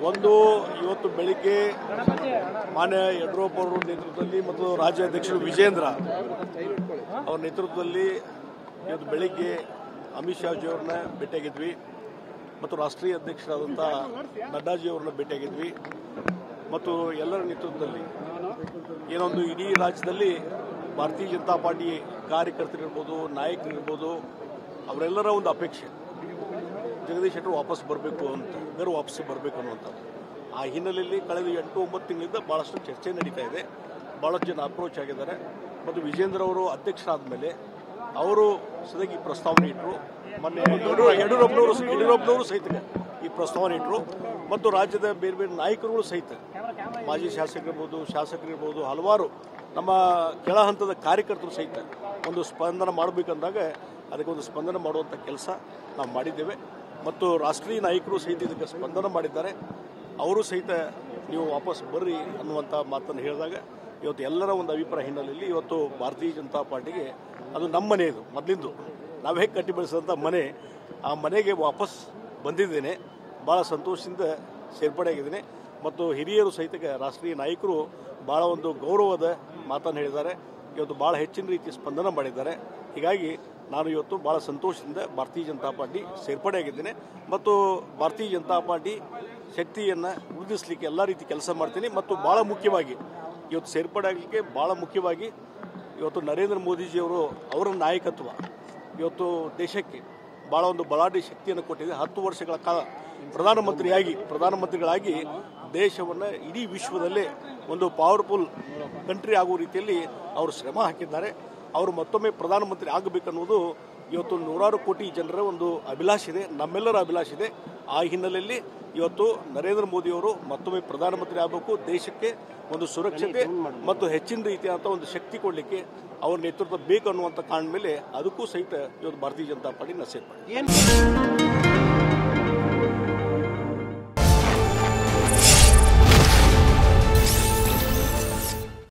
ಒಂದು ಇವತ್ತು ಬೆಳಿಗ್ಗೆ ಮಾನ್ಯ ಯಡಿಯೂರಪ್ಪ ಅವರ ನೇತೃತ್ವದಲ್ಲಿ ಮತ್ತು ರಾಜ್ಯಾಧ್ಯಕ್ಷರು ವಿಜೇಂದ್ರ ಅವರ ನೇತೃತ್ವದಲ್ಲಿ ಇವತ್ತು ಬೆಳಿಗ್ಗೆ ಅಮಿತ್ ಶಾ ಜಿಯವರನ್ನ ಭೇಟಿಯಾಗಿದ್ವಿ ಮತ್ತು ರಾಷ್ಟ್ರೀಯ ಅಧ್ಯಕ್ಷರಾದಂಥ ನಡ್ಡಾಜಿಯವರನ್ನ ಭೇಟಿಯಾಗಿದ್ವಿ ಮತ್ತು ಎಲ್ಲರ ನೇತೃತ್ವದಲ್ಲಿ ಏನೊಂದು ಇಡೀ ರಾಜ್ಯದಲ್ಲಿ ಭಾರತೀಯ ಜನತಾ ಪಾರ್ಟಿ ಕಾರ್ಯಕರ್ತರಿರ್ಬೋದು ನಾಯಕರಿರ್ಬೋದು ಅವರೆಲ್ಲರ ಒಂದು ಅಪೇಕ್ಷೆ ಜಗದೀಶ್ ಶೆಟ್ಟರ್ ವಾಪಸ್ ಬರಬೇಕು ಅಂತ ವಾಪಸ್ ಬರಬೇಕು ಅನ್ನುವಂಥದ್ದು. ಆ ಹಿನ್ನೆಲೆಯಲ್ಲಿ ಕಳೆದ 8-9 ತಿಂಗಳಿಂದ ಭಾಳಷ್ಟು ಚರ್ಚೆ ನಡೀತಾ ಇದೆ. ಭಾಳಷ್ಟು ಜನ ಅಪ್ರೋಚ್ ಆಗಿದ್ದಾರೆ ಮತ್ತು ವಿಜೇಂದ್ರ ಅವರು ಅಧ್ಯಕ್ಷರಾದ ಮೇಲೆ ಅವರು ಸದಗಿ ಪ್ರಸ್ತಾವನೆ ಇಟ್ಟರು. ಮೊನ್ನೆ ಯಡಿಯೂರಪ್ಪನವರು ಸಹಿತ ಈ ಪ್ರಸ್ತಾವನೆ ಇಟ್ಟರು ಮತ್ತು ರಾಜ್ಯದ ಬೇರೆ ಬೇರೆ ನಾಯಕರುಗಳು ಸಹಿತ ಮಾಜಿ ಶಾಸಕರಿರ್ಬೋದು ಹಲವಾರು ನಮ್ಮ ಕೆಳ ಹಂತದ ಕಾರ್ಯಕರ್ತರು ಸಹಿತ ಒಂದು ಸ್ಪಂದನ ಮಾಡಬೇಕಂದಾಗ ಅದಕ್ಕೆ ಒಂದು ಸ್ಪಂದನ ಮಾಡುವಂಥ ಕೆಲಸ ನಾವು ಮಾಡಿದ್ದೇವೆ ಮತ್ತು ರಾಷ್ಟ್ರೀಯ ನಾಯಕರು ಸಹಿತ ಇದಕ್ಕೆ ಸ್ಪಂದನ ಮಾಡಿದ್ದಾರೆ. ಅವರು ಸಹಿತ ನೀವು ವಾಪಸ್ ಬರ್ರಿ ಅನ್ನುವಂಥ ಮಾತನ್ನು ಹೇಳಿದಾಗ ಇವತ್ತು ಎಲ್ಲರ ಒಂದು ಅಭಿಪ್ರಾಯ ಹಿನ್ನೆಲೆಯಲ್ಲಿ ಇವತ್ತು ಭಾರತೀಯ ಜನತಾ ಪಾರ್ಟಿಗೆ ಅದು ನಮ್ಮ ಮನೆ, ಇದು ಮೊದಲಿಂದು ನಾವು ಹೇಗೆ ಕಟ್ಟಿ ಬೆಳೆಸಿದಂಥ ಮನೆ, ಆ ಮನೆಗೆ ವಾಪಸ್ ಬಂದಿದ್ದೇನೆ. ಭಾಳ ಸಂತೋಷದಿಂದ ಸೇರ್ಪಡೆಯಾಗಿದ್ದೇನೆ ಮತ್ತು ಹಿರಿಯರು ಸಹಿತ ರಾಷ್ಟ್ರೀಯ ನಾಯಕರು ಭಾಳ ಒಂದು ಗೌರವದ ಮಾತನ್ನು ಹೇಳಿದ್ದಾರೆ. ಇವತ್ತು ಭಾಳ ಹೆಚ್ಚಿನ ರೀತಿ ಸ್ಪಂದನ ಮಾಡಿದ್ದಾರೆ. ಹೀಗಾಗಿ ನಾನು ಇವತ್ತು ಭಾಳ ಸಂತೋಷದಿಂದ ಭಾರತೀಯ ಜನತಾ ಪಾರ್ಟಿ ಸೇರ್ಪಡೆಯಾಗಿದ್ದೇನೆ ಮತ್ತು ಭಾರತೀಯ ಜನತಾ ಪಾರ್ಟಿ ಶಕ್ತಿಯನ್ನು ವೃದ್ಧಿಸಲಿಕ್ಕೆ ಎಲ್ಲ ರೀತಿ ಕೆಲಸ ಮಾಡ್ತೀನಿ ಮತ್ತು ಭಾಳ ಮುಖ್ಯವಾಗಿ ಇವತ್ತು ಸೇರ್ಪಡೆ ಆಗಲಿಕ್ಕೆ ಭಾಳ ಮುಖ್ಯವಾಗಿ ಇವತ್ತು ನರೇಂದ್ರ ಮೋದಿಜಿಯವರು ಅವರ ನಾಯಕತ್ವ ಇವತ್ತು ದೇಶಕ್ಕೆ ಭಾಳ ಒಂದು ಬಲಾಢ್ಯ ಶಕ್ತಿಯನ್ನು ಕೊಟ್ಟಿದೆ. 10 ವರ್ಷಗಳ ಕಾಲ ಪ್ರಧಾನಮಂತ್ರಿಗಳಾಗಿ ದೇಶವನ್ನು ಇಡೀ ವಿಶ್ವದಲ್ಲೇ ಒಂದು ಪವರ್ಫುಲ್ ಕಂಟ್ರಿ ಆಗುವ ರೀತಿಯಲ್ಲಿ ಅವರು ಶ್ರಮ ಹಾಕಿದ್ದಾರೆ. ಅವರು ಮತ್ತೊಮ್ಮೆ ಪ್ರಧಾನಮಂತ್ರಿ ಆಗಬೇಕನ್ನುವುದು ಇವತ್ತು 100 ಕೋಟಿ ಜನರ ಒಂದು ಅಭಿಲಾಷೆ ಇದೆ, ನಮ್ಮೆಲ್ಲರ ಅಭಿಲಾಷೆ ಇದೆ. ಆ ಹಿನ್ನೆಲೆಯಲ್ಲಿ ಇವತ್ತು ನರೇಂದ್ರ ಮೋದಿಯವರು ಮತ್ತೊಮ್ಮೆ ಪ್ರಧಾನಮಂತ್ರಿ ಆಗಬೇಕು, ದೇಶಕ್ಕೆ ಒಂದು ಸುರಕ್ಷತೆ ಮತ್ತು ಹೆಚ್ಚಿನ ರೀತಿಯಾದಂಥ ಒಂದು ಶಕ್ತಿ ಕೊಡಲಿಕ್ಕೆ ಅವರ ನೇತೃತ್ವ ಬೇಕು ಅನ್ನುವಂಥ ಕಾರಣ ಮೇಲೆ ಅದಕ್ಕೂ ಸಹಿತ ಇವತ್ತು ಭಾರತೀಯ ಜನತಾ ಪಾರ್ಟಿ ಸೇರ್ಪಡೆ.